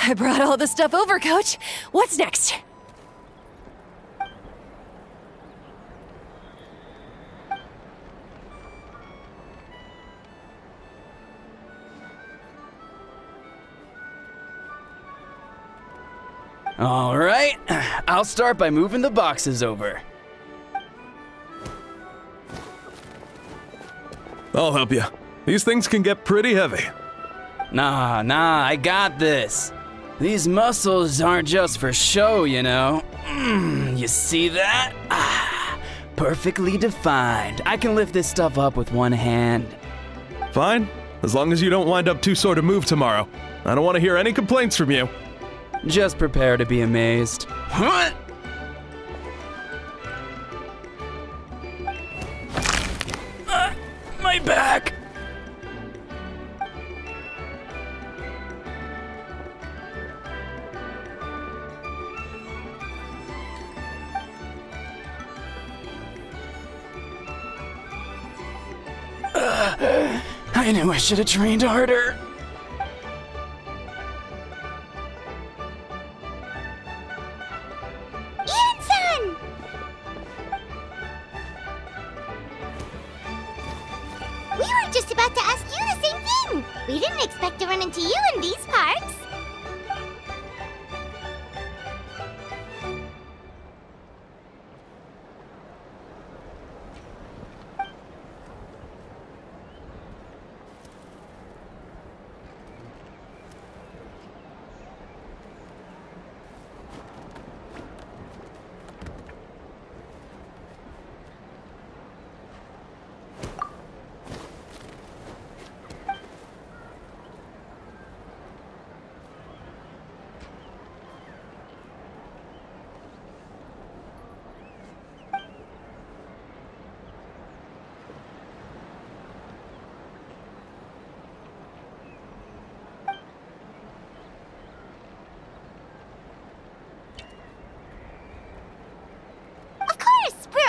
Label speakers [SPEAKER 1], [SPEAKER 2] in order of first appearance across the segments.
[SPEAKER 1] I brought all the stuff over, Coach. What's next?
[SPEAKER 2] All right, I'll start by moving the boxes over.
[SPEAKER 3] I'll help you. These things can get pretty heavy.
[SPEAKER 2] Nah, I got this. These muscles aren't just for show, you know. You see that? Perfectly defined. I can lift this stuff up with one hand.
[SPEAKER 3] Fine, as long as you don't wind up too sore to move tomorrow. I don't want to hear any complaints from you.
[SPEAKER 2] Just prepare to be amazed. What? My back! I knew I should have trained harder.
[SPEAKER 4] We were just about to ask you the same thing! We didn't expect to run into you in these parts!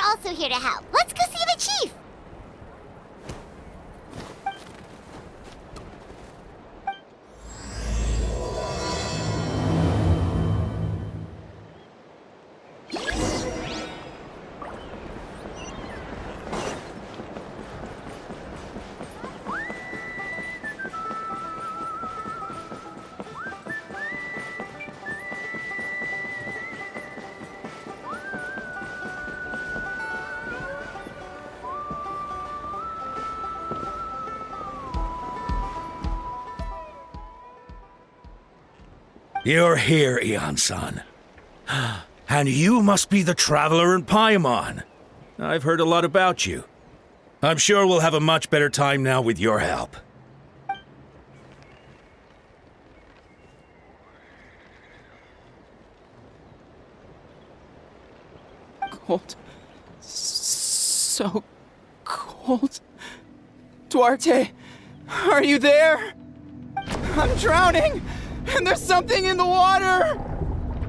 [SPEAKER 4] Also here to help. Let's go see the chief!
[SPEAKER 5] You're here, Eon-san. And you must be the traveler in Paimon. I've heard a lot about you. I'm sure we'll have a much better time now with your help.
[SPEAKER 2] Cold. So cold. Duarte, are you there? I'm drowning! And there's something in the water!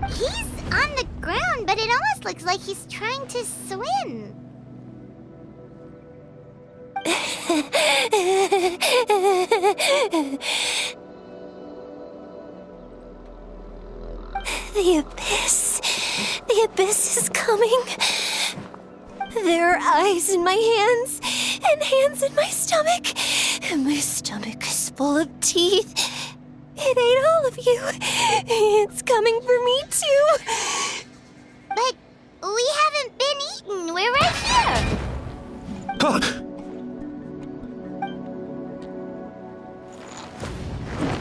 [SPEAKER 4] He's on the ground, but it almost looks like he's trying to swim.
[SPEAKER 1] The abyss. The abyss is coming. There are eyes in my hands, and hands in my stomach. And my stomach is full of teeth. It ate all of you. It's coming for me, too.
[SPEAKER 4] But we haven't been eaten. We're right here.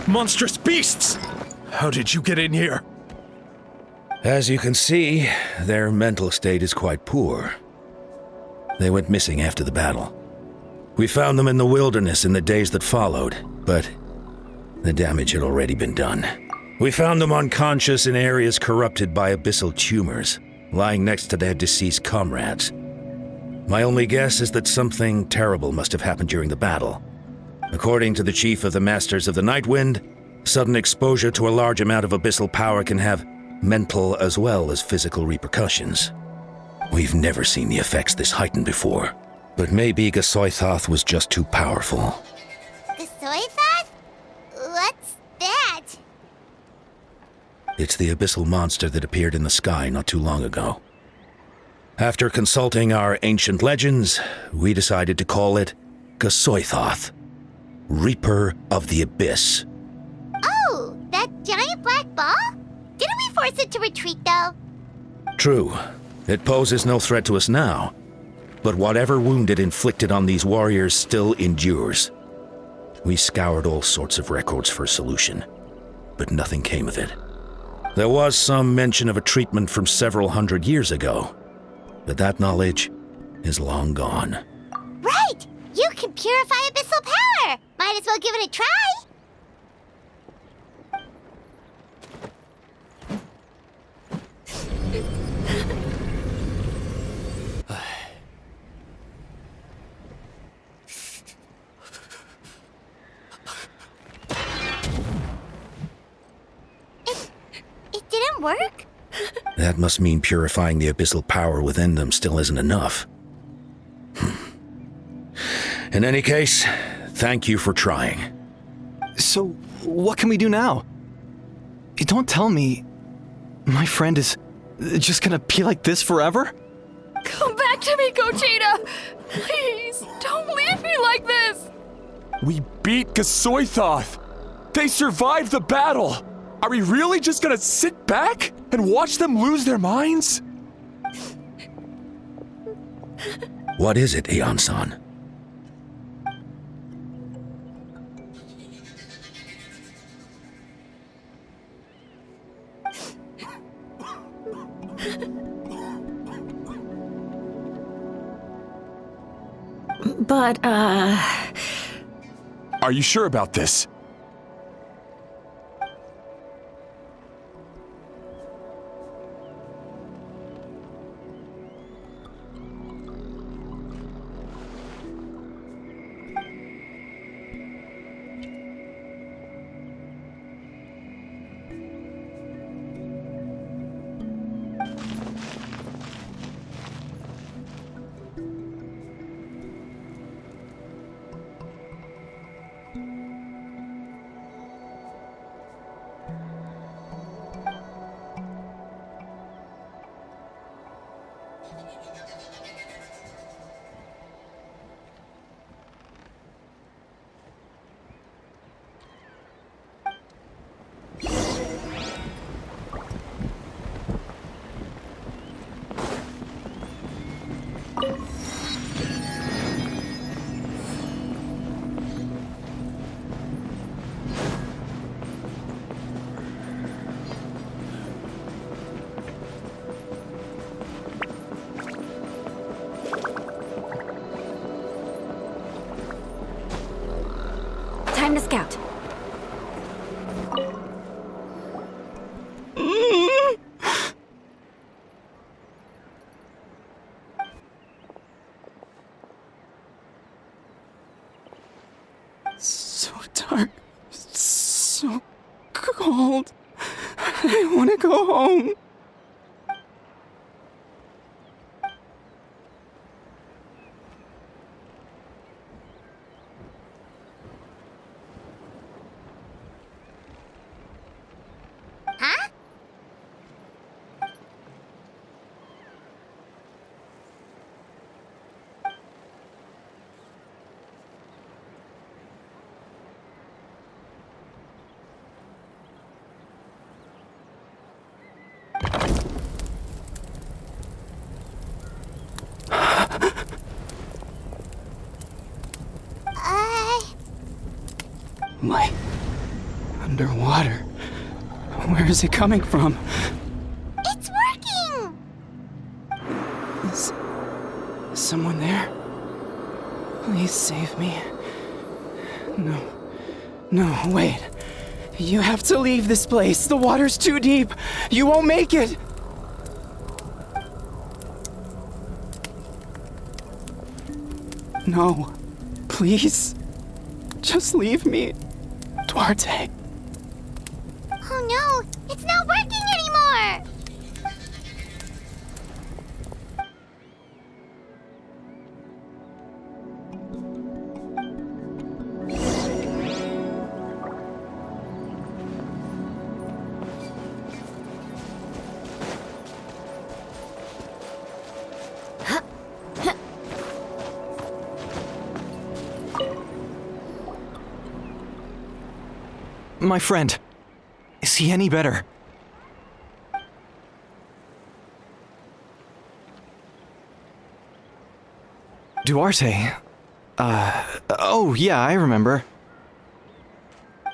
[SPEAKER 3] Monstrous beasts! How did you get in here?
[SPEAKER 5] As you can see, their mental state is quite poor. They went missing after the battle. We found them in the wilderness in the days that followed, but the damage had already been done. We found them unconscious in areas corrupted by abyssal tumors, lying next to their deceased comrades. My only guess is that something terrible must have happened during the battle. According to the chief of the Masters of the Nightwind, sudden exposure to a large amount of abyssal power can have mental as well as physical repercussions. We've never seen the effects this heightened before, but maybe Gasoithoth was just too powerful.
[SPEAKER 4] Gasoithoth? What's that?
[SPEAKER 5] It's the abyssal monster that appeared in the sky not too long ago. After consulting our ancient legends, we decided to call it Gasoithoth, Reaper of the Abyss.
[SPEAKER 4] Oh, that giant black ball? Didn't we force it to retreat, though?
[SPEAKER 5] True, it poses no threat to us now, but whatever wound it inflicted on these warriors still endures. We scoured all sorts of records for a solution, but nothing came of it. There was some mention of a treatment from several hundred years ago, but that knowledge is long gone.
[SPEAKER 4] Right! You can purify abyssal power! Might as well give it a try! It didn't work?
[SPEAKER 5] That must mean purifying the abyssal power within them still isn't enough. In any case, thank you for trying.
[SPEAKER 6] So, what can we do now? Don't tell me my friend is just gonna be like this forever?
[SPEAKER 7] Come back to me, Gogeta! Please, don't leave me like this!
[SPEAKER 8] We beat Gasoithoth! They survived the battle! Are we really just gonna sit back and watch them lose their minds?
[SPEAKER 5] What is it, Aeon-san?
[SPEAKER 7] But,
[SPEAKER 8] Are you sure about this?
[SPEAKER 7] time to scout.
[SPEAKER 2] So dark, so cold. I want to go home.
[SPEAKER 4] Huh?
[SPEAKER 2] Light. Underwater. Where is it coming from?
[SPEAKER 4] It's working!
[SPEAKER 2] Is someone there? Please save me. No, wait. You have to leave this place. The water's too deep. You won't make it. No, please. Just leave me, Duarte.
[SPEAKER 4] Oh no, it's not working anymore!
[SPEAKER 6] My friend. Is he any better? Duarte? Oh yeah, I remember.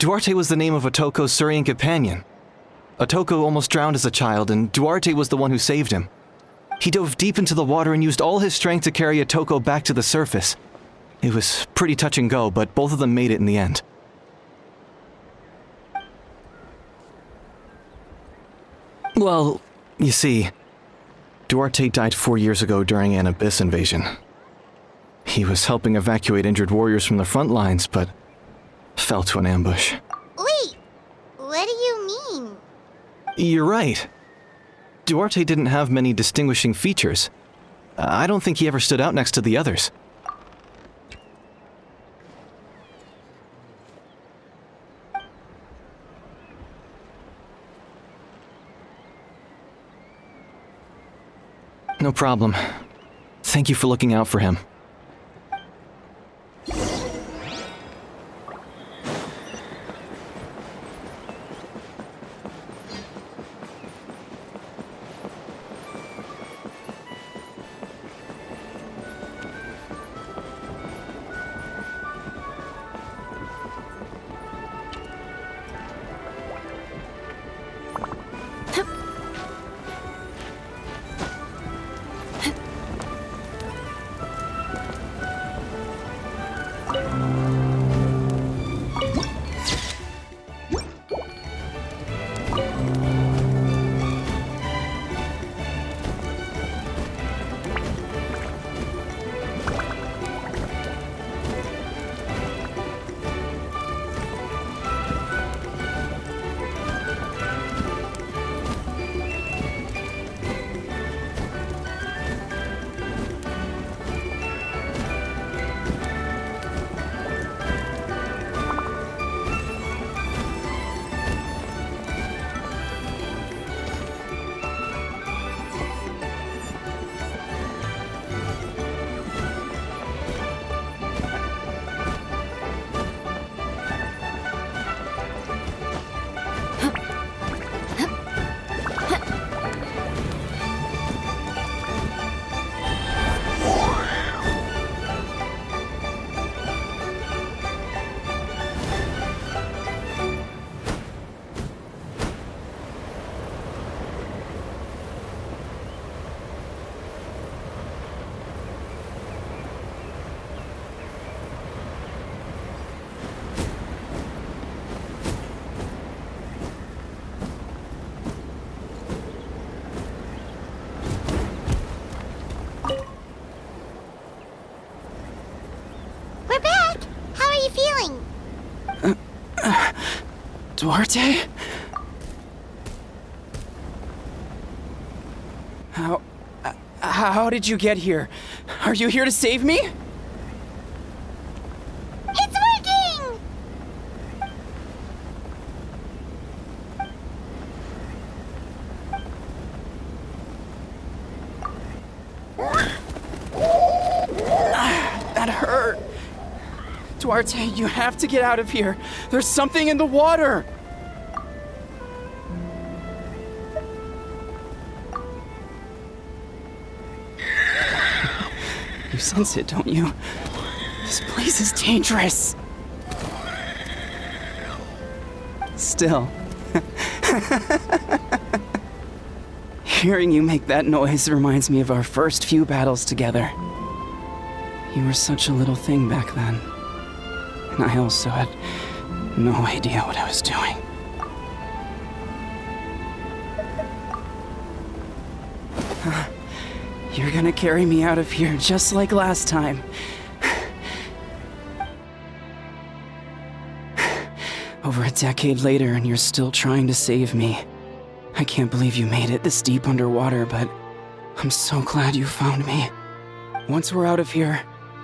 [SPEAKER 6] Duarte was the name of Otoko's Surian companion. Otoko almost drowned as a child, and Duarte was the one who saved him. He dove deep into the water and used all his strength to carry Otoko back to the surface. It was pretty touch and go, but both of them made it in the end. Well, you see, Duarte died 4 years ago during an abyss invasion. He was helping evacuate injured warriors from the front lines, but fell to an ambush.
[SPEAKER 4] Wait, what do you mean?
[SPEAKER 6] You're right. Duarte didn't have many distinguishing features. I don't think he ever stood out next to the others. No problem. Thank you for looking out for him.
[SPEAKER 4] We're back! How are you feeling?
[SPEAKER 2] Duarte? How did you get here? Are you here to save me?
[SPEAKER 4] It's working!
[SPEAKER 2] That hurt. Duarte, you have to get out of here. There's something in the water. You sense it, don't you? This place is dangerous. Still. Hearing you make that noise reminds me of our first few battles together. You were such a little thing back then. And I also had no idea what I was doing. You're gonna carry me out of here just like last time. Over a decade later, and you're still trying to save me. I can't believe you made it this deep underwater, but I'm so glad you found me. Once we're out of here,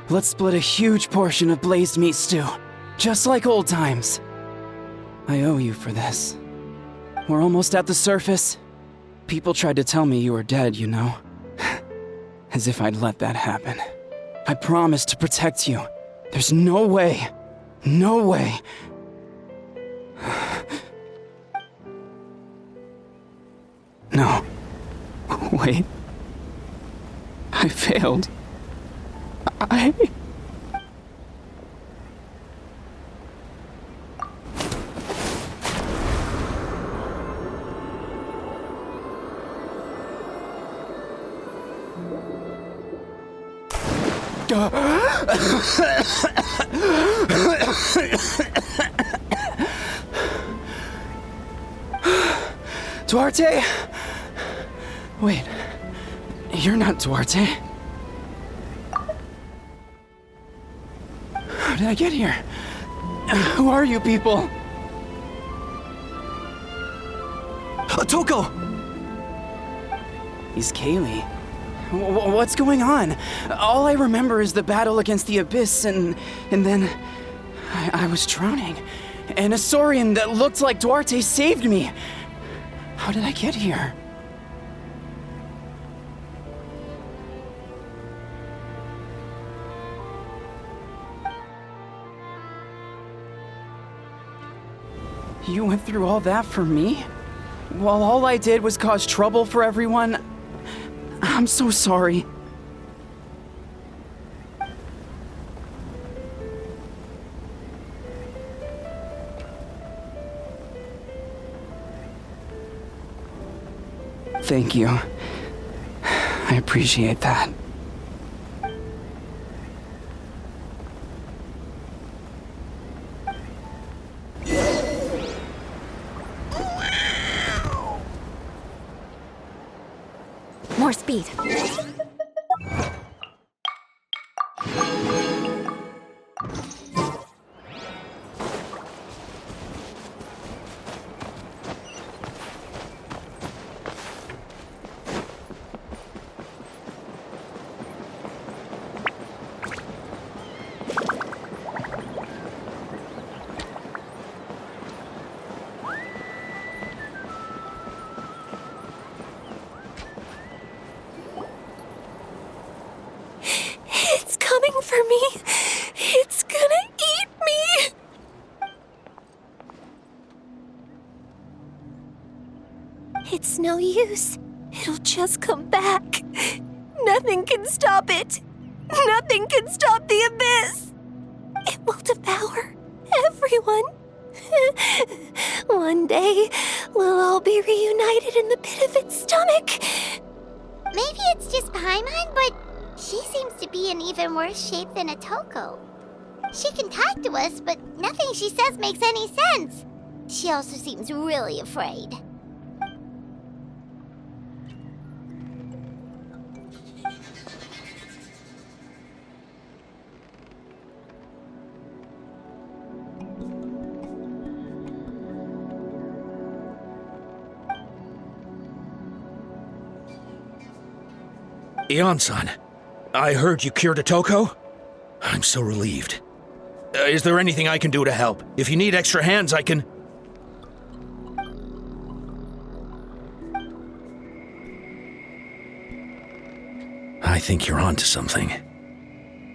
[SPEAKER 2] let's split a huge portion of blazed meat stew, just like old times. I owe you for this. We're almost at the surface. People tried to tell me you were dead, you know. As if I'd let that happen. I promised to protect you. There's no way. No way. No. Wait. I failed. I... Duarte? Wait, you're not Duarte. How did I get here? Who are you people?
[SPEAKER 6] Otoko!
[SPEAKER 2] He's Kaylee. What's going on? All I remember is the battle against the Abyss, and then I was drowning. And a Saurian that looked like Duarte saved me. How did I get here? You went through all that for me? While all I did was cause trouble for everyone? I'm so sorry. Thank you. I appreciate that.
[SPEAKER 1] More speed. It's coming for me. It's gonna eat me. It's no use. It'll just come back. Nothing can stop it. Nothing can stop the abyss. It will devour everyone. One day, we'll all be reunited in the pit of its stomach.
[SPEAKER 4] Maybe it's just Paimon, but she seems to be in even worse shape than Otoko. She can talk to us, but nothing she says makes any sense. She also seems really afraid.
[SPEAKER 5] Ion-san, I heard you cured Otoko? I'm so relieved. Is there anything I can do to help? If you need extra hands, I can... I think you're onto something.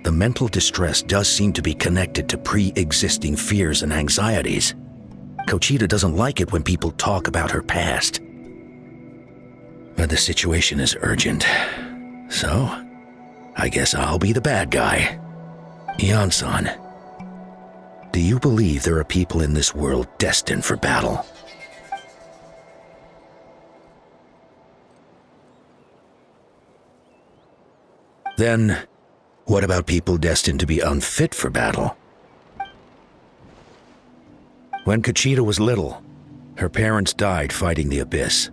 [SPEAKER 5] The mental distress does seem to be connected to pre-existing fears and anxieties. Kochita doesn't like it when people talk about her past. But the situation is urgent. So, I guess I'll be the bad guy. Ion-san, do you believe there are people in this world destined for battle? Then, what about people destined to be unfit for battle? When Kochita was little, her parents died fighting the Abyss.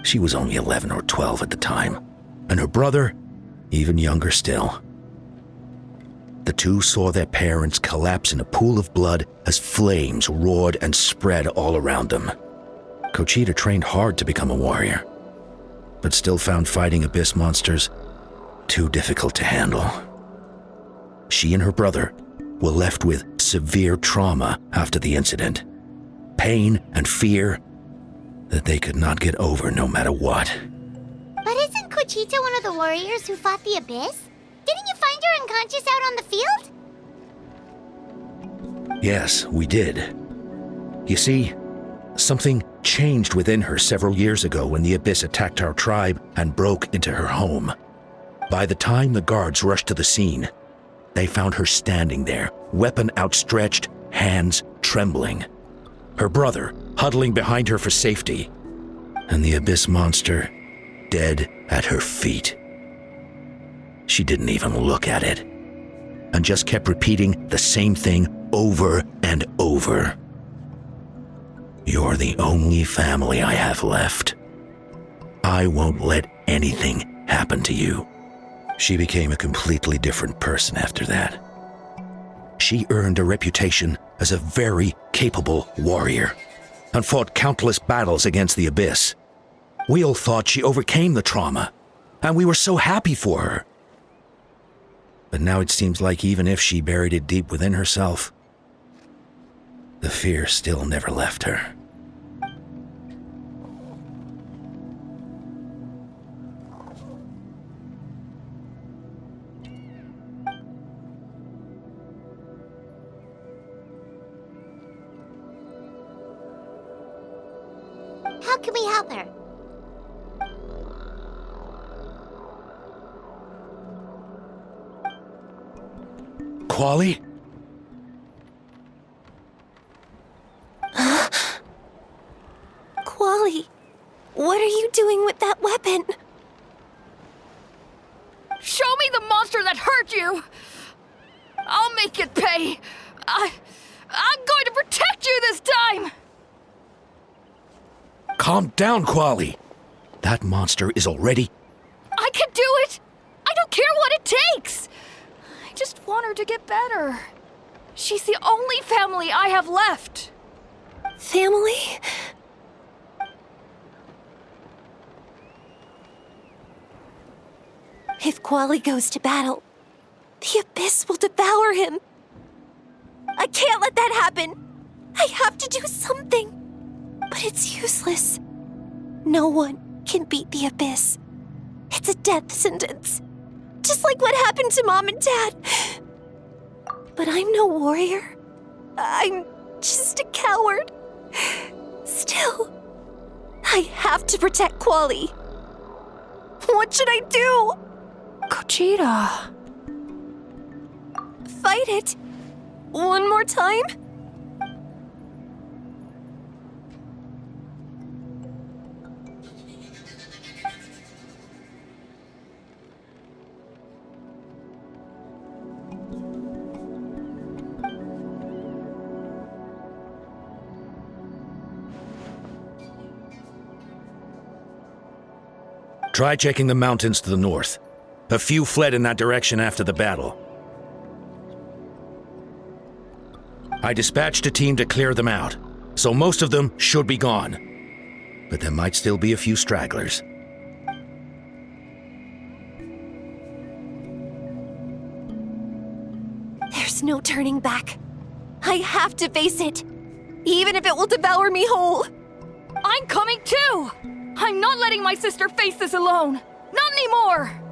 [SPEAKER 5] She was only 11 or 12 at the time, and her brother, even younger still. The two saw their parents collapse in a pool of blood as flames roared and spread all around them. Kochita trained hard to become a warrior, but still found fighting Abyss monsters too difficult to handle. She and her brother were left with severe trauma after the incident. Pain and fear that they could not get over no matter what.
[SPEAKER 4] But isn't Kochita one of the warriors who fought the Abyss? Didn't you find her unconscious out on the field?
[SPEAKER 5] Yes, we did. You see, something changed within her several years ago when the Abyss attacked our tribe and broke into her home. By the time the guards rushed to the scene, they found her standing there, weapon outstretched, hands trembling. Her brother huddling behind her for safety, and the Abyss monster dead at her feet. She didn't even look at it, and just kept repeating the same thing over and over. You're the only family I have left. I won't let anything happen to you. She became a completely different person after that. She earned a reputation as a very capable warrior and fought countless battles against the Abyss. We all thought she overcame the trauma, and we were so happy for her. But now it seems like even if she buried it deep within herself, the fear still never left her.
[SPEAKER 4] How can we help her?
[SPEAKER 5] Quali?
[SPEAKER 1] Quali, what are you doing with that weapon?
[SPEAKER 7] Show me the monster that hurt you! I'll make it pay! I'm going to protect you this time!
[SPEAKER 5] Calm down, Quali. That monster is already...
[SPEAKER 7] I can do it! I don't care what it takes! I just want her to get better. She's the only family I have left.
[SPEAKER 1] Family? If Quali goes to battle, the Abyss will devour him. I can't let that happen. I have to do something. But it's useless. No one can beat the Abyss. It's a death sentence. Just like what happened to Mom and Dad. But I'm no warrior. I'm just a coward. Still, I have to protect Quali. What should I do?
[SPEAKER 7] Gogeta.
[SPEAKER 1] Fight it. One more time?
[SPEAKER 5] Try checking the mountains to the north. A few fled in that direction after the battle. I dispatched a team to clear them out, so most of them should be gone. But there might still be a few stragglers.
[SPEAKER 1] There's no turning back. I have to face it, even if it will devour me whole.
[SPEAKER 7] I'm coming too! I'm not letting my sister face this alone! Not anymore!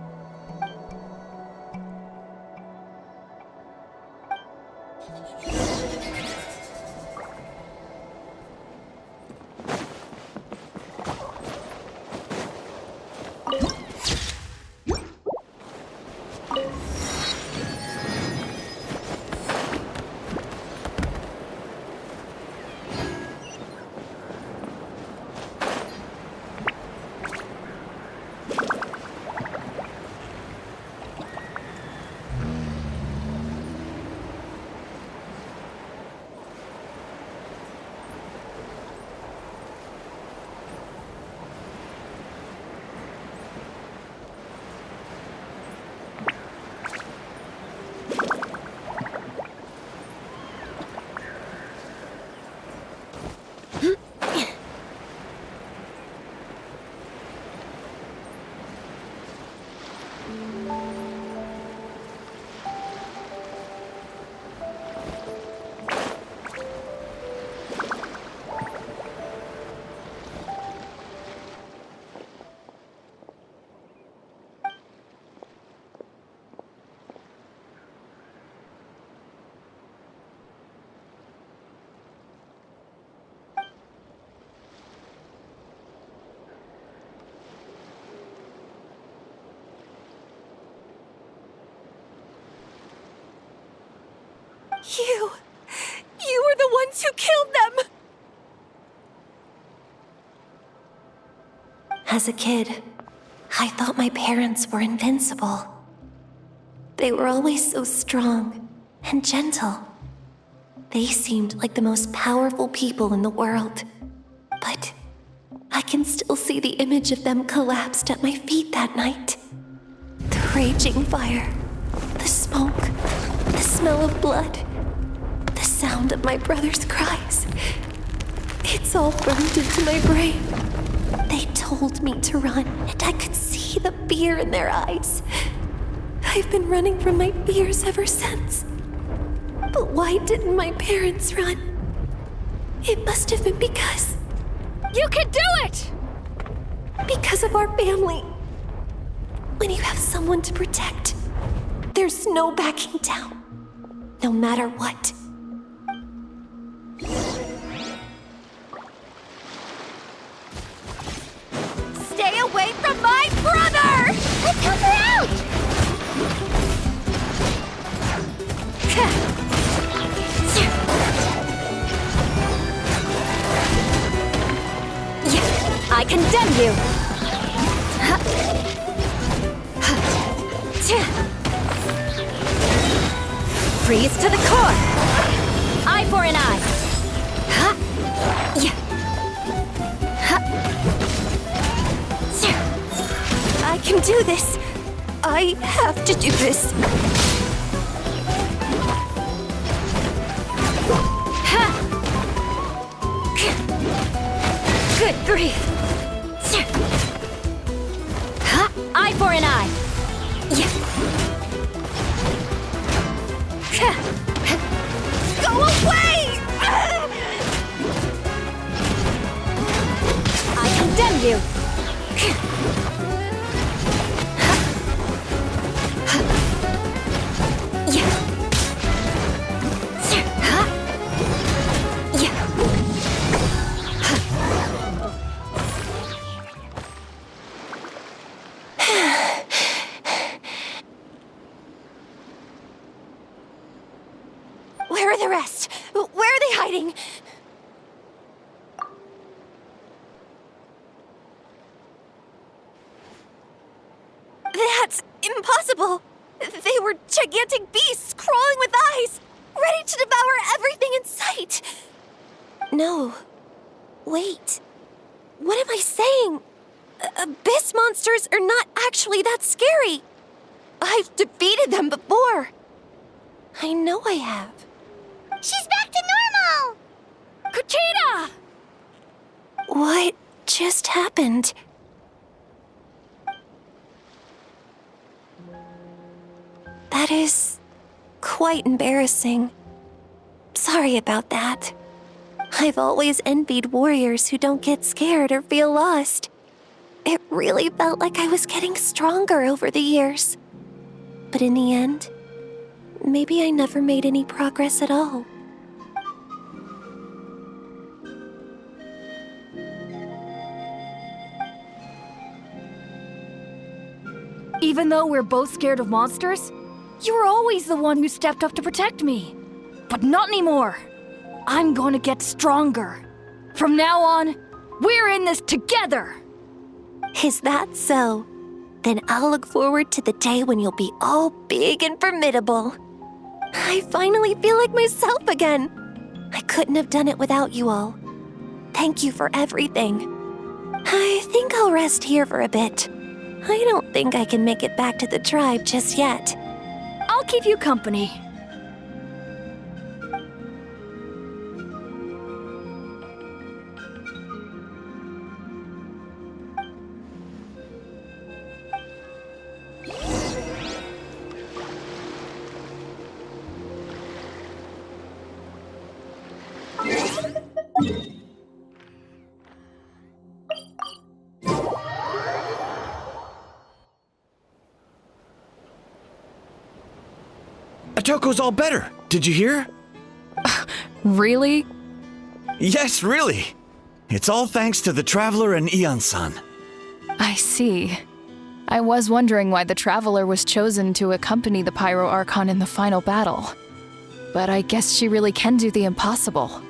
[SPEAKER 1] You were the ones who killed them! As a kid, I thought my parents were invincible. They were always so strong and gentle. They seemed like the most powerful people in the world. But I can still see the image of them collapsed at my feet that night. The raging fire, the smoke, the smell of blood, the sound of my brother's cries. It's all burned into my brain. They told me to run, and I could see the fear in their eyes. I've been running from my fears ever since. But why didn't my parents run? It must have been because...
[SPEAKER 7] You can do it!
[SPEAKER 1] Because of our family. When you have someone to protect, there's no backing down, no matter what.
[SPEAKER 7] Stay away from my brother!
[SPEAKER 4] Let's help her out!
[SPEAKER 7] I condemn you! Freeze to the core! Eye for an eye!
[SPEAKER 1] I can do this. I have to do this.
[SPEAKER 7] Good grief! Eye for an eye!
[SPEAKER 1] Go away!
[SPEAKER 7] I condemn you!
[SPEAKER 1] Where are the rest? Where are they hiding? That's impossible! They were gigantic beasts crawling with eyes, ready to devour everything in sight! No. Wait. What am I saying? Abyss monsters are not actually that scary. I've defeated them before. I know I have.
[SPEAKER 4] She's back to normal!
[SPEAKER 7] Kuchina!
[SPEAKER 1] What just happened? That is quite embarrassing. Sorry about that. I've always envied warriors who don't get scared or feel lost. It really felt like I was getting stronger over the years. But in the end, maybe I never made any progress at all.
[SPEAKER 7] Even though we're both scared of monsters, you were always the one who stepped up to protect me. But not anymore. I'm going to get stronger. From now on, we're in this together.
[SPEAKER 1] Is that so? Then I'll look forward to the day when you'll be all big and formidable. I finally feel like myself again. I couldn't have done it without you all. Thank you for everything. I think I'll rest here for a bit. I don't think I can make it back to the tribe just yet.
[SPEAKER 7] I'll keep you company.
[SPEAKER 9] Atoko's all better. Did you hear?
[SPEAKER 10] Really?
[SPEAKER 9] Yes, really. It's all thanks to the Traveler and Ian-san.
[SPEAKER 10] I see. I was wondering why the Traveler was chosen to accompany the Pyro Archon in the final battle. but I guess she really can do the impossible.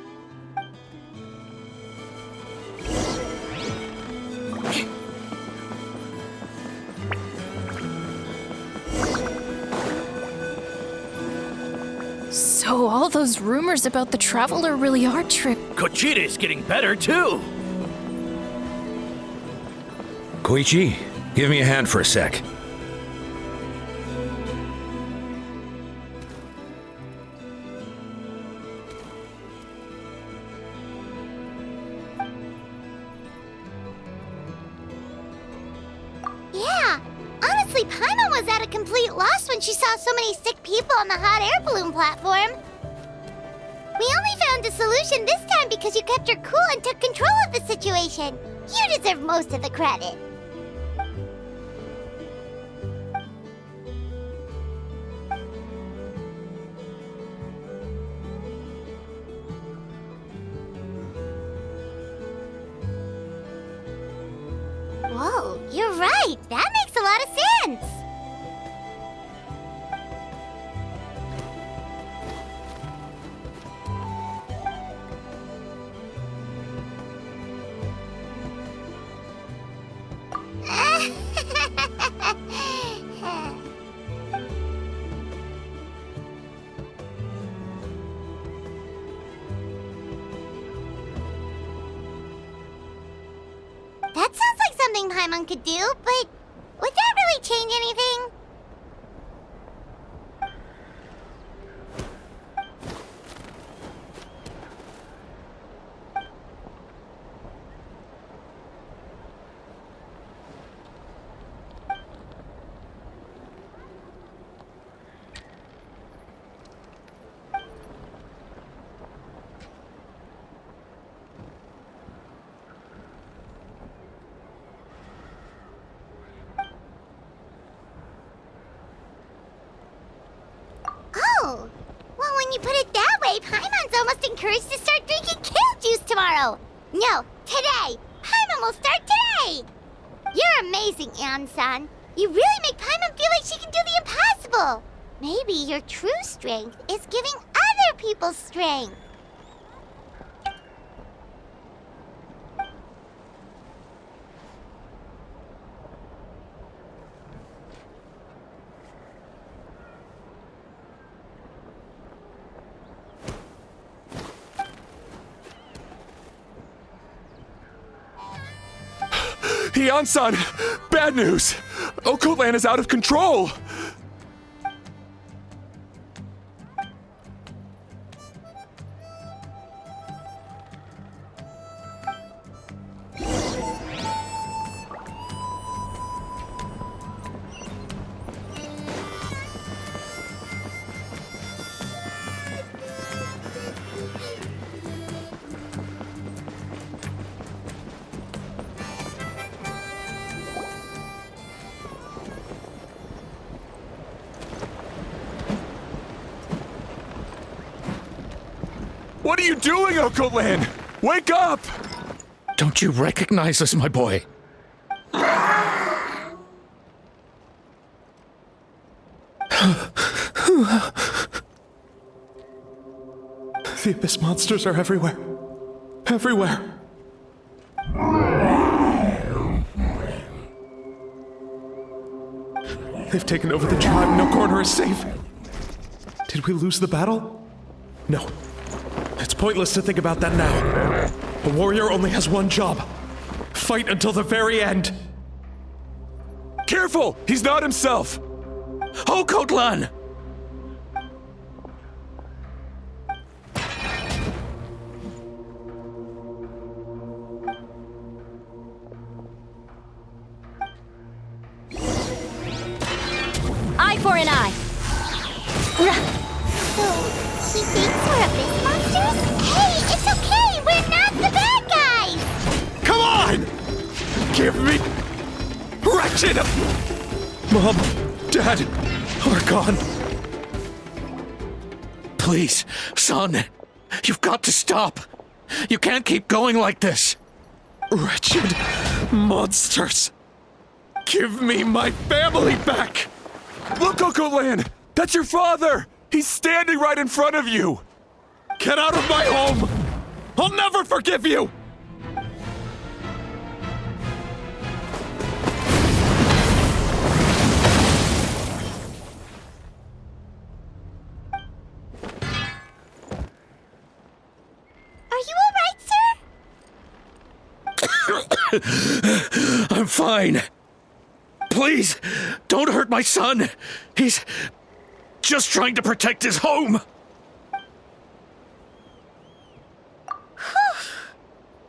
[SPEAKER 10] So all those rumors about the Traveler really are true.
[SPEAKER 11] Kochida's getting better, too!
[SPEAKER 5] Koichi, give me a hand for a sec.
[SPEAKER 4] Yeah, honestly, Paimon was at a complete loss when she saw so many sick people on the hot air balloon platform. We only found a solution this time because you kept your cool and took control of the situation. You deserve most of the credit. Whoa, you're right. That makes a lot of sense. That sounds like something Paimon could do, but would that really change anything? Oh, well, when you put it that way, Paimon's almost encouraged to start drinking kale juice tomorrow. No, today. Paimon will start today. You're amazing, Ann-san. You really make Paimon feel like she can do the impossible. Maybe your true strength is giving other people strength.
[SPEAKER 8] Hian-san! Bad news! Okotland is out of control! What are you doing, Okotland? Wake up!
[SPEAKER 11] Don't you recognize us, my boy?
[SPEAKER 3] The Abyss monsters are everywhere. Everywhere. They've taken over the tribe. No corner is safe. Did we lose the battle? No. It's pointless to think about that now. A warrior only has one job. Fight until the very end.
[SPEAKER 8] Careful! He's not himself!
[SPEAKER 11] Okotland!
[SPEAKER 1] Eye for an eye.
[SPEAKER 4] So, he thinks we're Abyss monsters? Hey, it's okay! We're not the bad guys!
[SPEAKER 3] Come on! Give me... Wretched! Mom, Dad, are gone.
[SPEAKER 11] Please, son, you've got to stop. You can't keep going like this.
[SPEAKER 3] Wretched monsters. Give me my family back!
[SPEAKER 8] Look, Okotland! That's your father! He's standing right in front of you!
[SPEAKER 3] Get out of my home! I'll never forgive you!
[SPEAKER 4] Are you alright, sir?
[SPEAKER 11] I'm fine. Please, don't hurt my son. He's just trying to protect his home.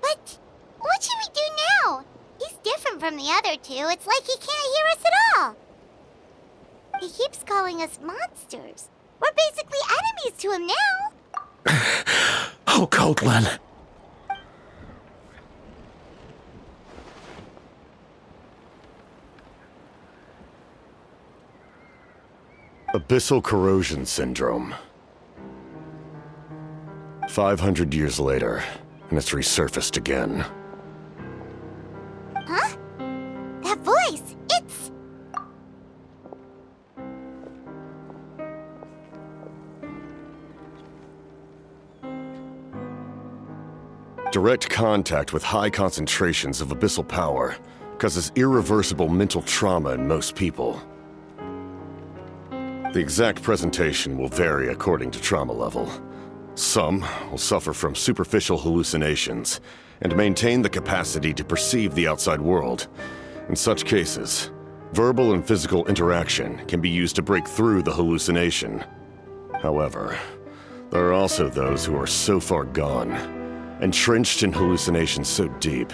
[SPEAKER 4] But what should we do now? He's different from the other two. It's like he can't hear us at all. He keeps calling us monsters. We're basically enemies to him now.
[SPEAKER 11] Oh, Coatlan.
[SPEAKER 12] Abyssal corrosion syndrome. 500 years later, and it's resurfaced again.
[SPEAKER 4] Huh? That voice, it's...
[SPEAKER 12] Direct contact with high concentrations of abyssal power causes irreversible mental trauma in most people. The exact presentation will vary according to trauma level. Some will suffer from superficial hallucinations and maintain the capacity to perceive the outside world. In such cases, verbal and physical interaction can be used to break through the hallucination. However, there are also those who are so far gone, entrenched in hallucinations so deep,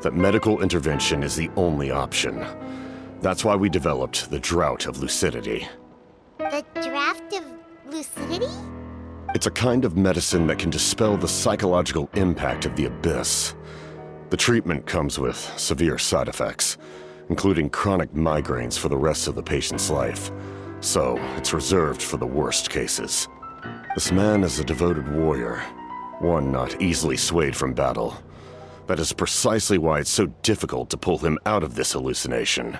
[SPEAKER 12] that medical intervention is the only option. That's why we developed the Drought of Lucidity.
[SPEAKER 4] The draft of lucidity?
[SPEAKER 12] It's a kind of medicine that can dispel the psychological impact of the abyss. The treatment comes with severe side effects, including chronic migraines for the rest of the patient's life, so it's reserved for the worst cases. This man is a devoted warrior, one not easily swayed from battle. That is precisely why it's so difficult to pull him out of this hallucination.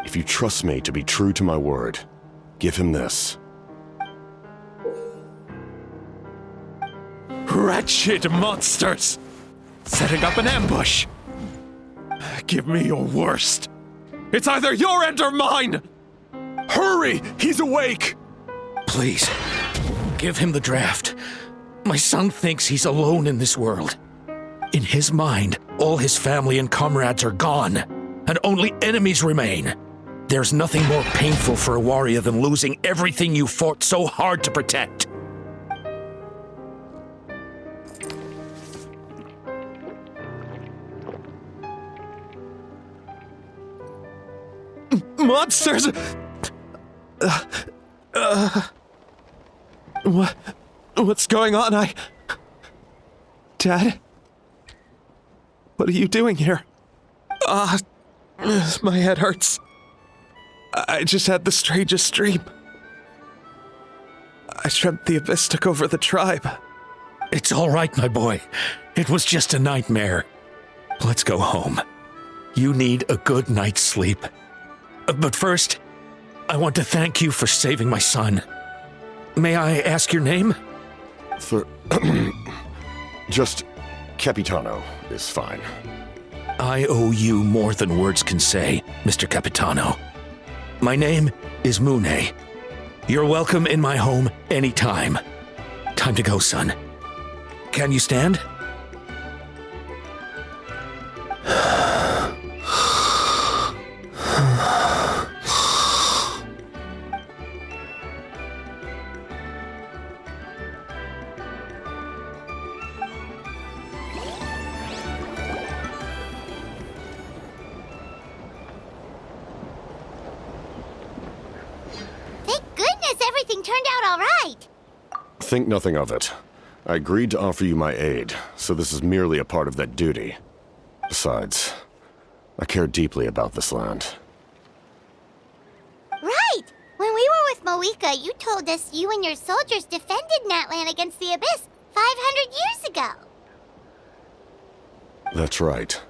[SPEAKER 12] If you trust me to be true to my word, give him this.
[SPEAKER 3] Wretched monsters! Setting up an ambush! Give me your worst. It's either your end or mine!
[SPEAKER 8] Hurry! He's awake!
[SPEAKER 11] Please, give him the draft. My son thinks he's alone in this world. In his mind, all his family and comrades are gone, and only enemies remain. There's nothing more painful for a warrior than losing everything you fought so hard to protect.
[SPEAKER 3] Monsters! What's going on? Dad? What are you doing here? My head hurts. I just had the strangest dream. I dreamt the Abyss took over the tribe.
[SPEAKER 11] It's all right, my boy. It was just a nightmare. Let's go home. You need a good night's sleep. But first, I want to thank you for saving my son. May I ask your name?
[SPEAKER 12] Just Capitano is fine.
[SPEAKER 11] I owe you more than words can say, Mr. Capitano. My name is Mune. You're welcome in my home anytime. Time to go, son. Can you stand?
[SPEAKER 4] Turned out all right.
[SPEAKER 12] Think nothing of it. I agreed to offer you my aid, so this is merely a part of that duty. Besides, I care deeply about this land.
[SPEAKER 4] Right! When we were with Moika, you told us you and your soldiers defended Natlan against the Abyss 500 years ago.
[SPEAKER 12] That's right.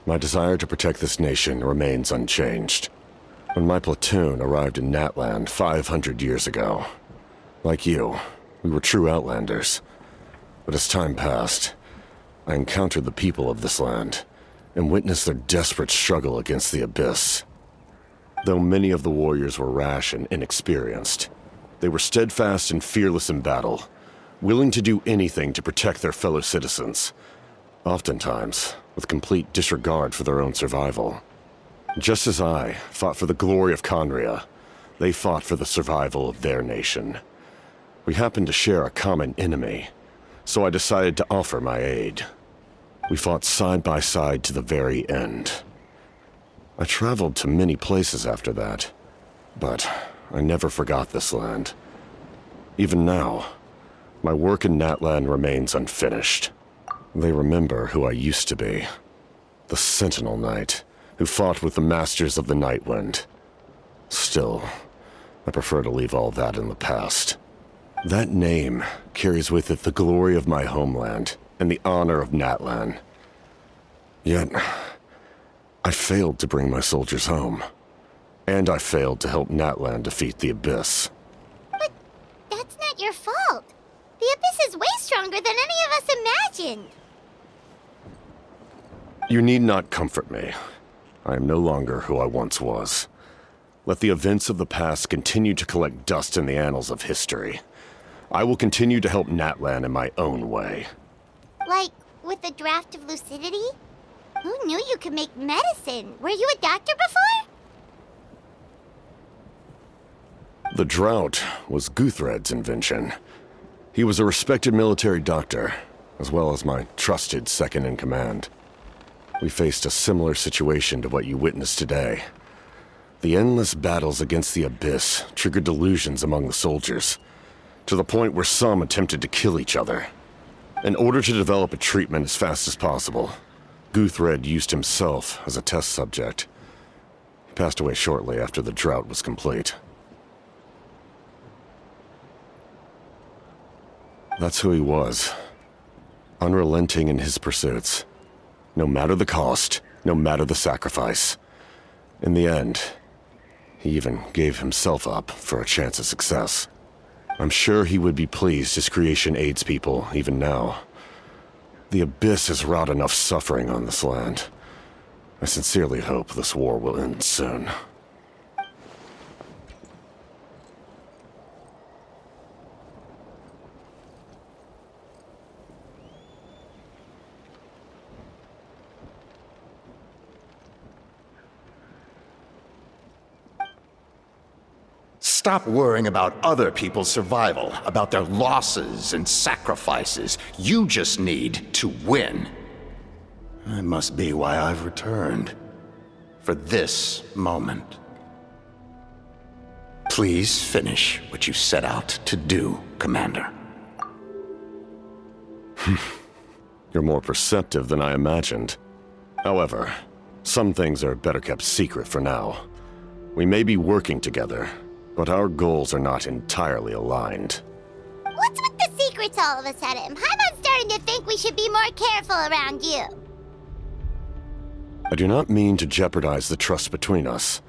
[SPEAKER 12] My desire to protect this nation remains unchanged. When my platoon arrived in Natlan 500 years ago, like you, we were true outlanders. But as time passed, I encountered the people of this land and witnessed their desperate struggle against the Abyss. Though many of the warriors were rash and inexperienced, they were steadfast and fearless in battle, willing to do anything to protect their fellow citizens, oftentimes with complete disregard for their own survival. Just as I fought for the glory of Conria, they fought for the survival of their nation. We happened to share a common enemy, so I decided to offer my aid. We fought side by side to the very end. I traveled to many places after that, but I never forgot this land. Even now, my work in Natlan remains unfinished. They remember who I used to be. The Sentinel Knight, who fought with the Masters of the Nightwind. Still, I prefer to leave all that in the past. That name carries with it the glory of my homeland and the honor of Natlan. Yet, I failed to bring my soldiers home. And I failed to help Natlan defeat the Abyss.
[SPEAKER 4] But that's not your fault. The Abyss is way stronger than any of us imagined.
[SPEAKER 12] You need not comfort me. I am no longer who I once was. Let the events of the past continue to collect dust in the annals of history. I will continue to help Natlan in my own way.
[SPEAKER 4] Like, with the draft of lucidity? Who knew you could make medicine? Were you a doctor before?
[SPEAKER 12] The drought was Guthred's invention. He was a respected military doctor, as well as my trusted second-in-command. We faced a similar situation to what you witnessed today. The endless battles against the Abyss triggered delusions among the soldiers, to the point where some attempted to kill each other. In order to develop a treatment as fast as possible, Guthred used himself as a test subject. He passed away shortly after the drought was complete. That's who he was. Unrelenting in his pursuits. No matter the cost, no matter the sacrifice. In the end, he even gave himself up for a chance at success. I'm sure he would be pleased his creation aids people even now. The Abyss has wrought enough suffering on this land. I sincerely hope this war will end soon.
[SPEAKER 13] Stop worrying about other people's survival, about their losses and sacrifices. You just need to win. That must be why I've returned. For this moment. Please finish what you set out to do, Commander.
[SPEAKER 12] You're more perceptive than I imagined. However, some things are better kept secret for now. We may be working together, but our goals are not entirely aligned.
[SPEAKER 4] What's with the secrets all of a sudden? Paimon's starting to think we should be more careful around you.
[SPEAKER 12] I do not mean to jeopardize the trust between us.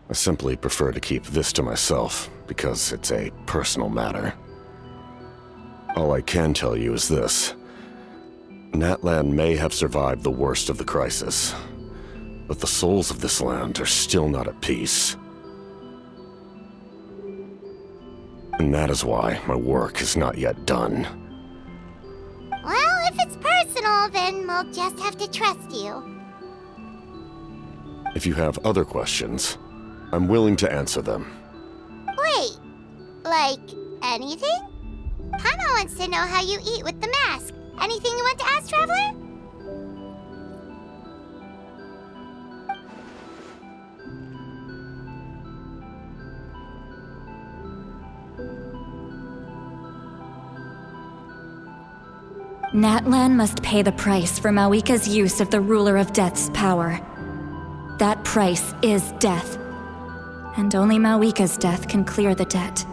[SPEAKER 12] I simply prefer to keep this to myself, because it's a personal matter. All I can tell you is this. Natlan may have survived the worst of the crisis, but the souls of this land are still not at peace. And that is why my work is not yet done.
[SPEAKER 4] Well, if it's personal, then we'll just have to trust you.
[SPEAKER 12] If you have other questions, I'm willing to answer them.
[SPEAKER 4] Wait, like anything? Paimon wants to know how you eat with the mask. Anything you want to ask, Traveler?
[SPEAKER 14] Natlan must pay the price for Mawika's use of the Ruler of Death's power. That price is death. And only Mawika's death can clear the debt.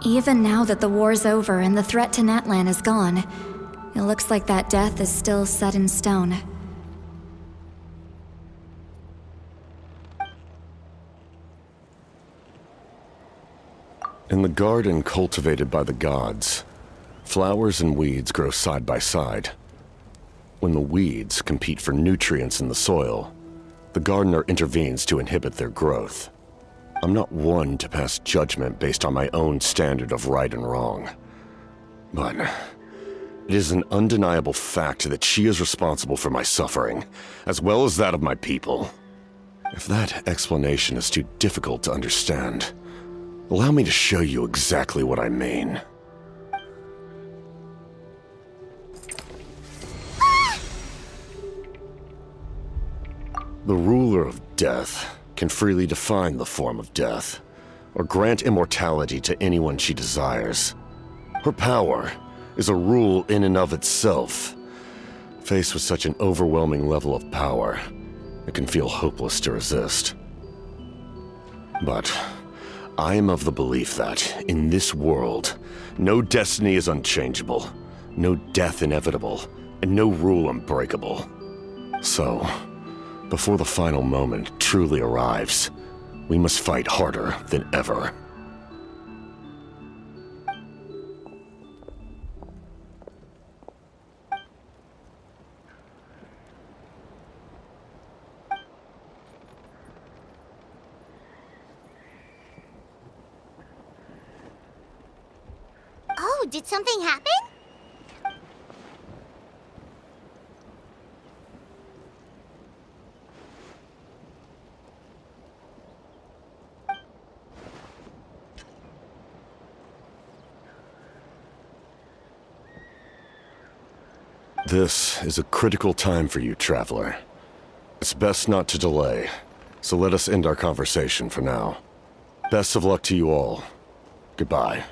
[SPEAKER 14] Even now that the war's over and the threat to Natlan is gone, it looks like that death is still set in stone.
[SPEAKER 12] In the garden cultivated by the gods, flowers and weeds grow side by side. When the weeds compete for nutrients in the soil, the gardener intervenes to inhibit their growth. I'm not one to pass judgment based on my own standard of right and wrong. But it is an undeniable fact that she is responsible for my suffering, as well as that of my people. If that explanation is too difficult to understand, allow me to show you exactly what I mean. The ruler of death can freely define the form of death, or grant immortality to anyone she desires. Her power is a rule in and of itself. Faced with such an overwhelming level of power, it can feel hopeless to resist. But I am of the belief that, in this world, no destiny is unchangeable, no death inevitable, and no rule unbreakable. So, before the final moment truly arrives, we must fight harder than ever.
[SPEAKER 4] Oh, did something happen?
[SPEAKER 12] This is a critical time for you, Traveler. It's best not to delay, so let us end our conversation for now. Best of luck to you all. Goodbye.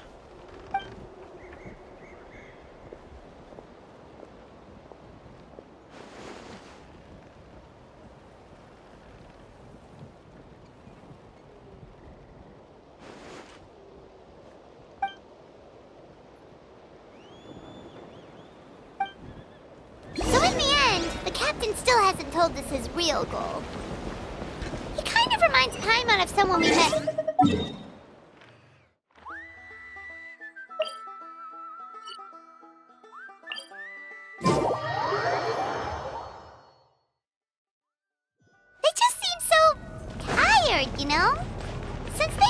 [SPEAKER 4] So in the end, the captain still hasn't told us his real goal. He kind of reminds Paimon of someone we met. They just seem so tired, you know? Since they...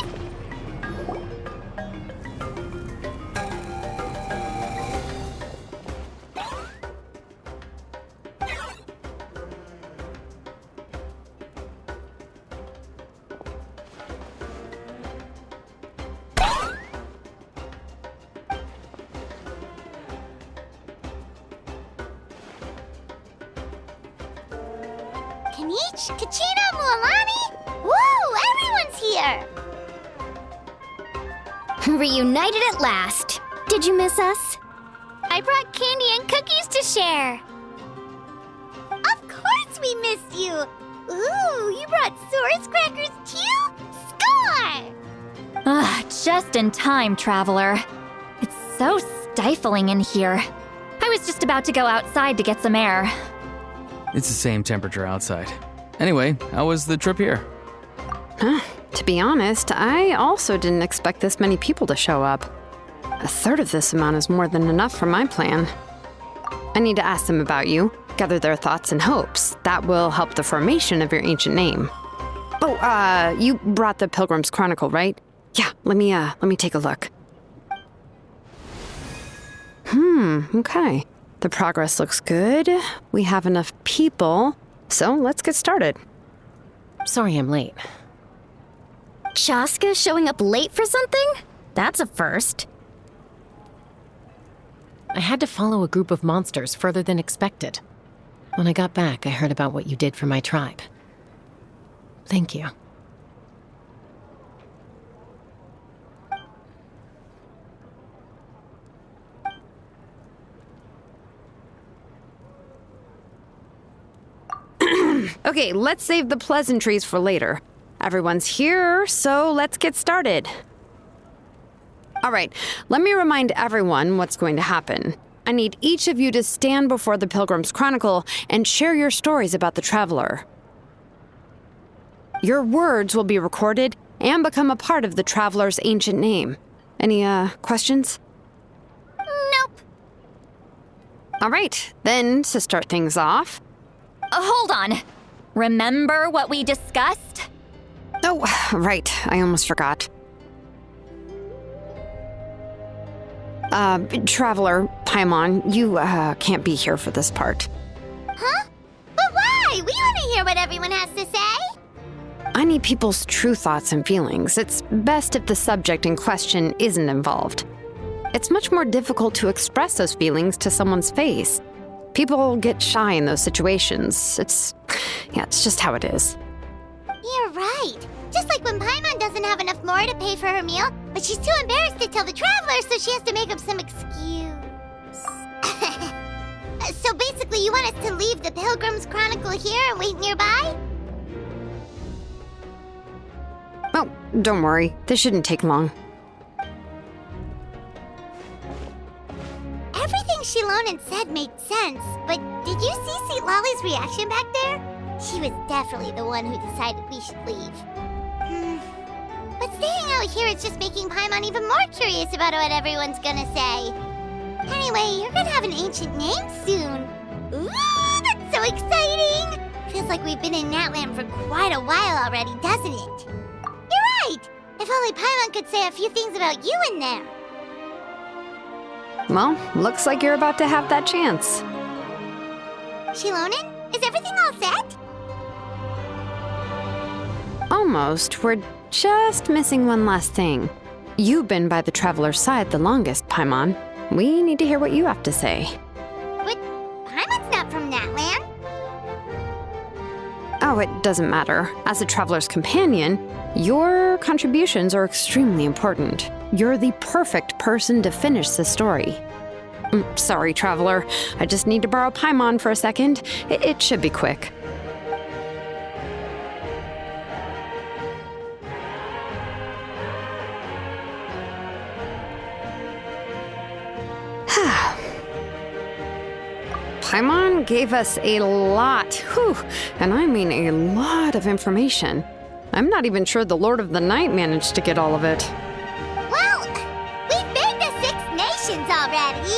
[SPEAKER 4] Kanich, Kachina, Mualani? Woo! Everyone's here!
[SPEAKER 1] Reunited at last. Did you miss us?
[SPEAKER 4] I brought candy and cookies to share. Of course we missed you! Ooh, you brought Source crackers too? Score!
[SPEAKER 14] Just in time, Traveler. It's so stifling in here. I was just about to go outside to get some air.
[SPEAKER 15] It's the same temperature outside. Anyway, how was the trip here?
[SPEAKER 16] To be honest, I also didn't expect this many people to show up. A third of this amount is more than enough for my plan. I need to ask them about you, gather their thoughts and hopes. That will help the formation of your ancient name. Oh, you brought the Pilgrim's Chronicle, right? Yeah, let me take a look. Okay. The progress looks good. We have enough people, so let's get started.
[SPEAKER 17] Sorry I'm late.
[SPEAKER 1] Chaska showing up late for something? That's a first.
[SPEAKER 17] I had to follow a group of monsters further than expected. When I got back, I heard about what you did for my tribe. Thank you.
[SPEAKER 16] Okay, let's save the pleasantries for later. Everyone's here, so let's get started. All right, let me remind everyone what's going to happen. I need each of you to stand before the Pilgrim's Chronicle and share your stories about the Traveler. Your words will be recorded and become a part of the Traveler's ancient name. Any, questions?
[SPEAKER 4] Nope.
[SPEAKER 16] All right, then, to start things off.
[SPEAKER 1] Hold on. Remember what we discussed?
[SPEAKER 16] Oh, right, I almost forgot. Traveler, Paimon, you, can't be here for this part.
[SPEAKER 4] Huh? But why? We want to hear what everyone has to say.
[SPEAKER 16] I need people's true thoughts and feelings. It's best if the subject in question isn't involved. It's much more difficult to express those feelings to someone's face. People get shy in those situations. It's just how it is.
[SPEAKER 4] You're right. Just like when Paimon doesn't have enough more to pay for her meal, but she's too embarrassed to tell the traveler, so she has to make up some excuse. So basically, you want us to leave the Pilgrim's Chronicle here and wait nearby?
[SPEAKER 16] Oh, don't worry. This shouldn't take long.
[SPEAKER 4] Everything Shilonen said made sense, but did you see Sweet Lolly's reaction back there? She was definitely the one who decided we should leave. But staying out here is just making Paimon even more curious about what everyone's gonna say. Anyway, you're gonna have an ancient name soon. Ooh, that's so exciting! Feels like we've been in Natland for quite a while already, doesn't it? You're right! If only Paimon could say a few things about you in there.
[SPEAKER 16] Well, looks like you're about to have that chance.
[SPEAKER 4] Shilonen, is everything all set?
[SPEAKER 16] Almost. We're just missing one last thing. You've been by the Traveler's side the longest, Paimon. We need to hear what you have to say.
[SPEAKER 4] But Paimon's not from Natland.
[SPEAKER 16] Oh, it doesn't matter. As a Traveler's companion, your contributions are extremely important. You're the perfect person to finish the story. Sorry, Traveler. I just need to borrow Paimon for a second. It should be quick. Paimon gave us a lot, and I mean a lot of information. I'm not even sure the Lord of the Night managed to get all of it.
[SPEAKER 4] Well, we've made the 6 nations already.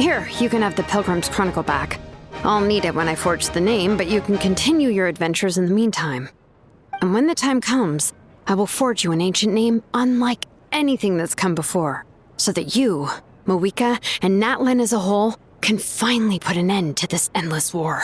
[SPEAKER 16] Here, you can have the Pilgrim's Chronicle back. I'll need it when I forge the name, but you can continue your adventures in the meantime. And when the time comes, I will forge you an ancient name unlike anything that's come before, so that you, Mawika, and Natlan as a whole can finally put an end to this endless war.